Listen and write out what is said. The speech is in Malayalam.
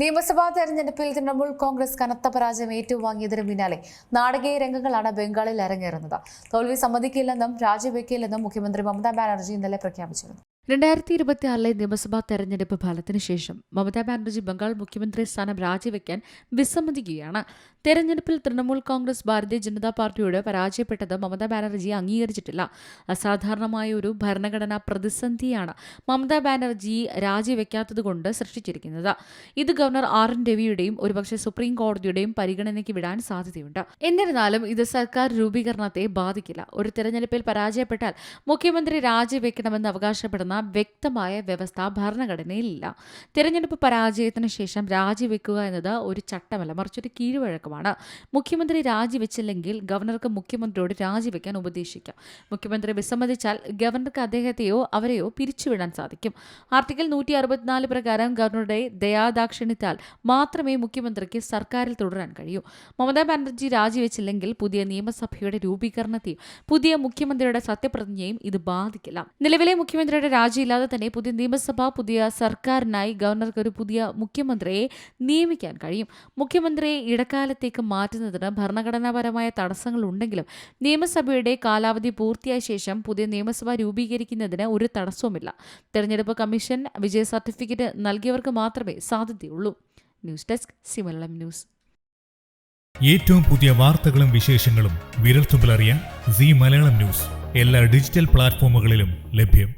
നിയമസഭാ തെരഞ്ഞെടുപ്പിൽ തൃണമൂൽ കോൺഗ്രസ് കനത്ത പരാജയം ഏറ്റുവാങ്ങിയതിനു പിന്നാലെ നാടകീയ രംഗങ്ങളാണ് ബംഗാളിൽ അരങ്ങേറുന്നത്. തോൽവി സമ്മതിക്കില്ലെന്നും രാജിവെക്കില്ലെന്നും മുഖ്യമന്ത്രി മമതാ ബാനർജി ഇന്നലെ പ്രഖ്യാപിച്ചിരുന്നു. 2024 നിയമസഭാ തെരഞ്ഞെടുപ്പ് ഫലത്തിന് ശേഷം മമതാ ബാനർജി ബംഗാൾ മുഖ്യമന്ത്രി സ്ഥാനം രാജിവെക്കാൻ വിസമ്മതിക്കുകയാണ്. തെരഞ്ഞെടുപ്പിൽ തൃണമൂൽ കോൺഗ്രസ് ഭാരതീയ ജനതാ പാർട്ടിയോട് പരാജയപ്പെട്ടത് മമതാ ബാനർജി അംഗീകരിച്ചിട്ടില്ല. അസാധാരണമായ ഒരു ഭരണഘടനാ പ്രതിസന്ധിയാണ് മമതാ ബാനർജി രാജിവെക്കാത്തതുകൊണ്ട് സൃഷ്ടിച്ചിരിക്കുന്നത്. ഇത് ഗവർണർ ആർ എൻ രവിയുടെയും ഒരുപക്ഷെ സുപ്രീം കോടതിയുടെയും പരിഗണനയ്ക്ക് വിടാൻ സാധ്യതയുണ്ട്. എന്നിരുന്നാലും ഇത് സർക്കാർ രൂപീകരണത്തെ ബാധിക്കില്ല. ഒരു തെരഞ്ഞെടുപ്പിൽ പരാജയപ്പെട്ടാൽ മുഖ്യമന്ത്രി രാജിവെക്കണമെന്ന് അവകാശപ്പെടുന്ന വ്യക്തമായ വ്യവസ്ഥ ഭരണഘടനയിലില്ല. തെരഞ്ഞെടുപ്പ് പരാജയത്തിന് ശേഷം രാജിവെക്കുക എന്നത് ഒരു ചട്ടമല്ല, മറിച്ചൊരു കീഴ്വഴക്കമാണ്. മുഖ്യമന്ത്രി രാജിവെച്ചില്ലെങ്കിൽ ഗവർണർക്ക് മുഖ്യമന്ത്രിയോട് രാജിവെക്കാൻ ഉപദേശിക്കാം. മുഖ്യമന്ത്രി വിസമ്മതിച്ചാൽ ഗവർണർക്ക് അദ്ദേഹത്തെയോ അവരെയോ പിരിച്ചുവിടാൻ സാധിക്കും. ആർട്ടിക്കിൾ 164 പ്രകാരം ഗവർണറുടെ ദയാദാക്ഷിണ്യത്താൽ മാത്രമേ മുഖ്യമന്ത്രിക്ക് സർക്കാരിൽ തുടരാൻ കഴിയൂ. മമതാ ബാനർജി രാജിവെച്ചില്ലെങ്കിൽ പുതിയ നിയമസഭയുടെ രൂപീകരണത്തെയും പുതിയ മുഖ്യമന്ത്രിയുടെ സത്യപ്രതിജ്ഞയും ഇത് ബാധിക്കില്ല. നിലവിലെ മുഖ്യമന്ത്രിയുടെ രാജിയില്ലാതെ തന്നെ പുതിയ നിയമസഭ, പുതിയ സർക്കാരിനായി ഗവർണർക്ക് ഒരു പുതിയ മുഖ്യമന്ത്രിയെ നിയമിക്കാൻ കഴിയും. മുഖ്യമന്ത്രിയെ ഇടക്കാലത്തേക്ക് മാറ്റുന്നതിന് ഭരണഘടനാപരമായ തടസ്സങ്ങൾ ഉണ്ടെങ്കിലും നിയമസഭയുടെ കാലാവധി പൂർത്തിയായ ശേഷം പുതിയ നിയമസഭ രൂപീകരിക്കുന്നതിന് ഒരു തടസ്സവുമില്ല. തെരഞ്ഞെടുപ്പ് കമ്മീഷൻ വിജയ സർട്ടിഫിക്കറ്റ് നൽകിയവർക്ക് മാത്രമേ സാധ്യതയുള്ളൂ. News desk C Malayalam news. ഏറ്റവും പുതിയ വാർത്തകളും വിശേഷങ്ങളും വിരൽത്തുമ്പിലറിയാൻ സി മലയാളം ന്യൂസ് എല്ലാ ഡിജിറ്റൽ പ്ലാറ്റ്ഫോമുകളിലും ലഭ്യം.